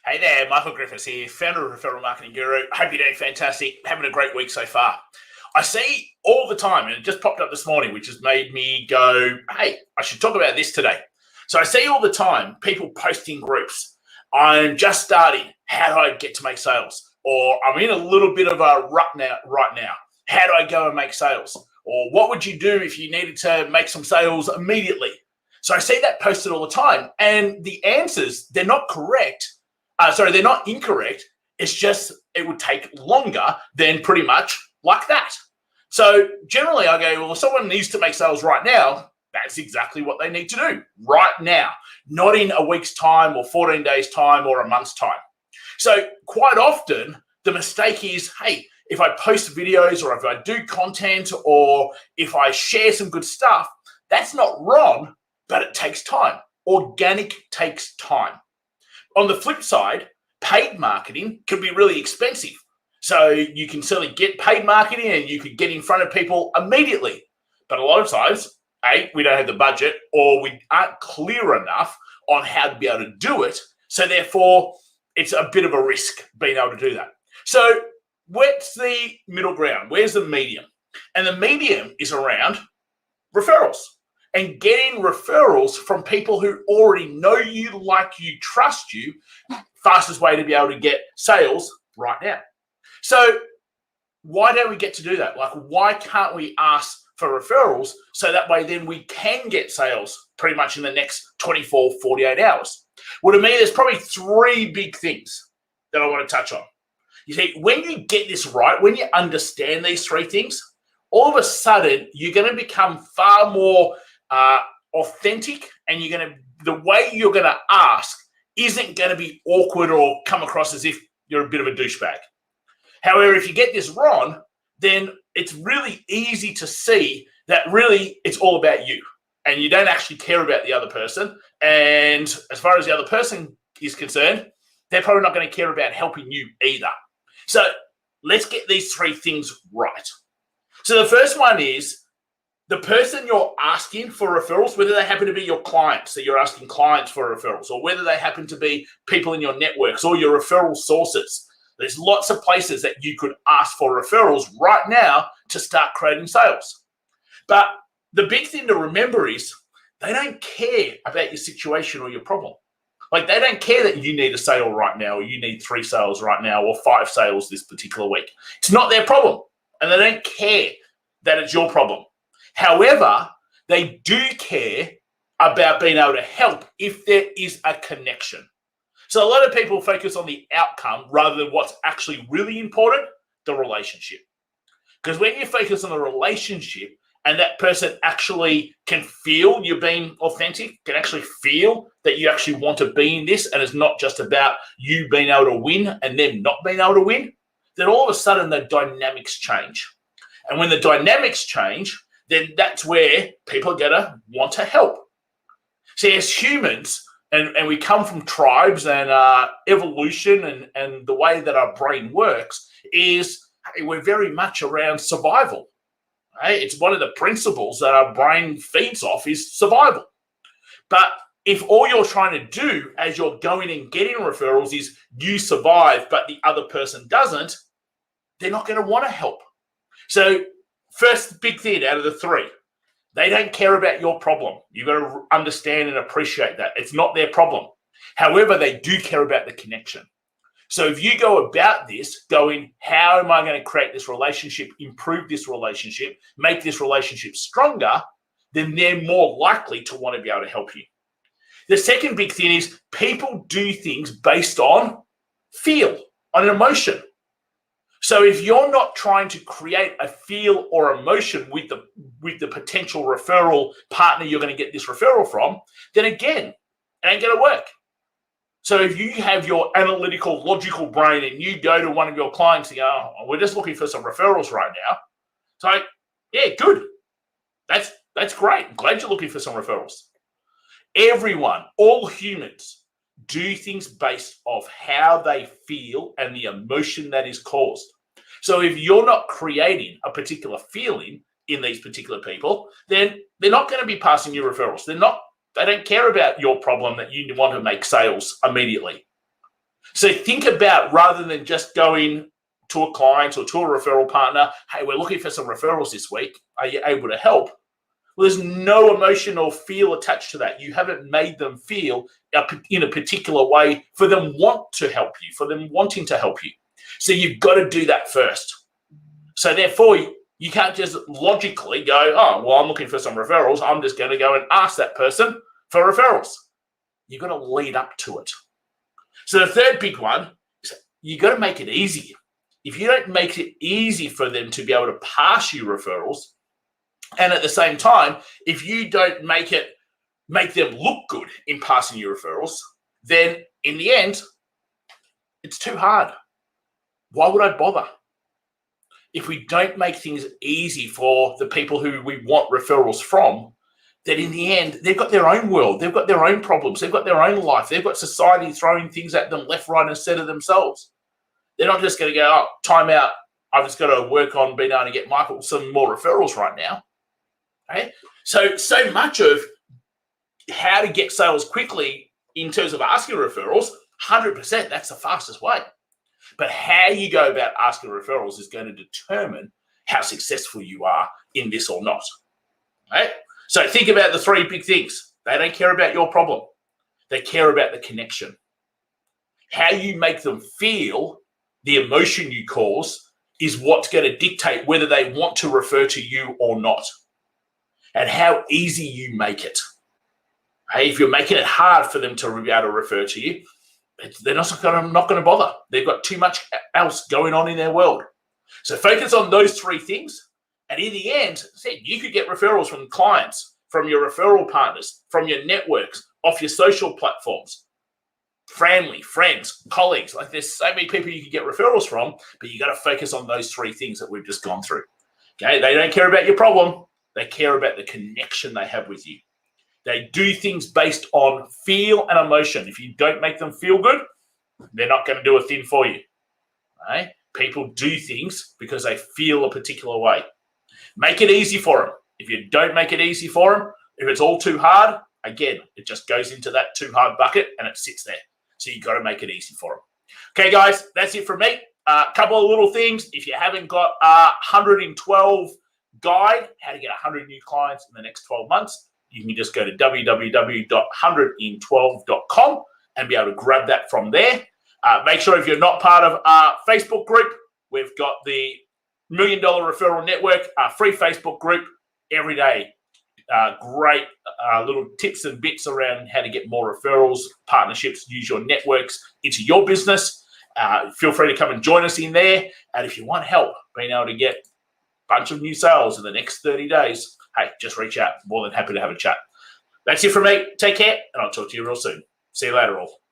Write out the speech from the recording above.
Hey there, Michael Griffiths here, founder of Referral Marketing Guru. Hope you're doing fantastic, having a great week so far. I see all the time, and it just popped up this morning, which has made me go, hey, I should talk about this today. So I see all the time people posting groups. I'm just starting. How do I get to make sales? Or I'm in a little bit of a rut right now. How do I go and make sales? Or what would you do if you needed to make some sales immediately? So I see that posted all the time. And the answers, they're not correct. They're not incorrect. It's just it would take longer than pretty much like that. So generally I go, well, if someone needs to make sales right now, that's exactly what they need to do right now, not in a week's time or 14 days time or a month's time. So quite often the mistake is, hey, if I post videos or if I do content or if I share some good stuff, that's not wrong, but it takes time. Organic takes time. On the flip side, paid marketing can be really expensive. So you can certainly get paid marketing and you could get in front of people immediately. But a lot of times, A, we don't have the budget or we aren't clear enough on how to be able to do it. So therefore, it's a bit of a risk being able to do that. So what's the middle ground? Where's the medium? And the medium is around referrals. And getting referrals from people who already know you, like you, trust you, fastest way to be able to get sales right now. So why don't we get to do that? Like, why can't we ask for referrals so that way then we can get sales pretty much in the next 24, 48 hours? Well, to me, there's probably three big things that I want to touch on. You see, when you get this right, when you understand these three things, all of a sudden you're going to become far more authentic, and the way you're going to ask isn't going to be awkward or come across as if you're a bit of a douchebag. However, if you get this wrong, then it's really easy to see that really it's all about you and you don't actually care about the other person. And as far as the other person is concerned, they're probably not going to care about helping you either. So let's get these three things right. So the first one is, the person you're asking for referrals, whether they happen to be your clients, that you're asking clients for referrals, or whether they happen to be people in your networks or your referral sources, there's lots of places that you could ask for referrals right now to start creating sales. But the big thing to remember is they don't care about your situation or your problem. Like, they don't care that you need a sale right now, or you need 3 sales right now, or 5 sales this particular week. It's not their problem, and they don't care that it's your problem. However, they do care about being able to help if there is a connection. So a lot of people focus on the outcome rather than what's actually really important, the relationship. Because when you focus on the relationship and that person actually can feel you're being authentic, can actually feel that you actually want to be in this, and it's not just about you being able to win and them not being able to win, then all of a sudden the dynamics change. And when the dynamics change, then that's where people are going to want to help. See, as humans, and we come from tribes and evolution and the way that our brain works is, hey, we're very much around survival. Right? It's one of the principles that our brain feeds off is survival. But if all you're trying to do as you're going and getting referrals is you survive, but the other person doesn't, they're not going to want to help. So first big thing out of the three, they don't care about your problem. You've got to understand and appreciate that. It's not their problem. However, they do care about the connection. So if you go about this going, how am I going to create this relationship, improve this relationship, make this relationship stronger, then they're more likely to want to be able to help you. The second big thing is people do things based on feel, on an emotion. So if you're not trying to create a feel or emotion with the potential referral partner you're going to get this referral from, then again, it ain't going to work. So if you have your analytical, logical brain and you go to one of your clients and go, oh, we're just looking for some referrals right now. It's like, yeah, good. That's great. I'm glad you're looking for some referrals. Everyone, all humans, do things based off how they feel and the emotion that is caused. So if you're not creating a particular feeling in these particular people, then they're not going to be passing you referrals. They don't care about your problem that you want to make sales immediately. So think about, rather than just going to a client or to a referral partner, hey, we're looking for some referrals this week. Are you able to help? Well, there's no emotion or feel attached to that. You haven't made them feel in a particular way for them want to help you, for them wanting to help you. So you've got to do that first. So therefore, you can't just logically go, oh, well, I'm looking for some referrals. I'm just going to go and ask that person for referrals. You've got to lead up to it. So the third big one is you got to make it easy. If you don't make it easy for them to be able to pass you referrals, and at the same time, if you don't make them look good in passing you referrals, then in the end, it's too hard. Why would I bother? If we don't make things easy for the people who we want referrals from, then in the end, they've got their own world. They've got their own problems. They've got their own life. They've got society throwing things at them left, right, and center themselves. They're not just going to go, oh, time out. I've just got to work on being able to get Michael some more referrals right now. Okay? So much of how to get sales quickly in terms of asking referrals, 100%, that's the fastest way. But how you go about asking referrals is going to determine how successful you are in this or not. Right? So think about the three big things. They don't care about your problem. They care about the connection. How you make them feel, the emotion you cause, is what's going to dictate whether they want to refer to you or not. And how easy you make it. Hey, if you're making it hard for them to be able to refer to you, they're not going to bother. They've got too much else going on in their world. So focus on those three things. And in the end, you could get referrals from clients, from your referral partners, from your networks, off your social platforms, family, friends, colleagues. Like, there's so many people you can get referrals from, but you got to focus on those three things that we've just gone through. Okay, they don't care about your problem. They care about the connection they have with you. They do things based on feel and emotion. If you don't make them feel good, they're not going to do a thing for you. Right? People do things because they feel a particular way. Make it easy for them. If you don't make it easy for them, if it's all too hard, again, it just goes into that too hard bucket and it sits there. So you've got to make it easy for them. Okay, guys, that's it from me. A couple of little things. If you haven't got 112 guide, how to get 100 new clients in the next 12 months, you can just go to www.100in12.com and be able to grab that from there. Make sure if you're not part of our Facebook group, we've got the $1 Million Referral Network, our free Facebook group every day. Great little tips and bits around how to get more referrals, partnerships, use your networks into your business. Feel free to come and join us in there. And if you want help being able to get a bunch of new sales in the next 30 days, hey, just reach out. More than happy to have a chat. That's it from me. Take care, and I'll talk to you real soon. See you later, all.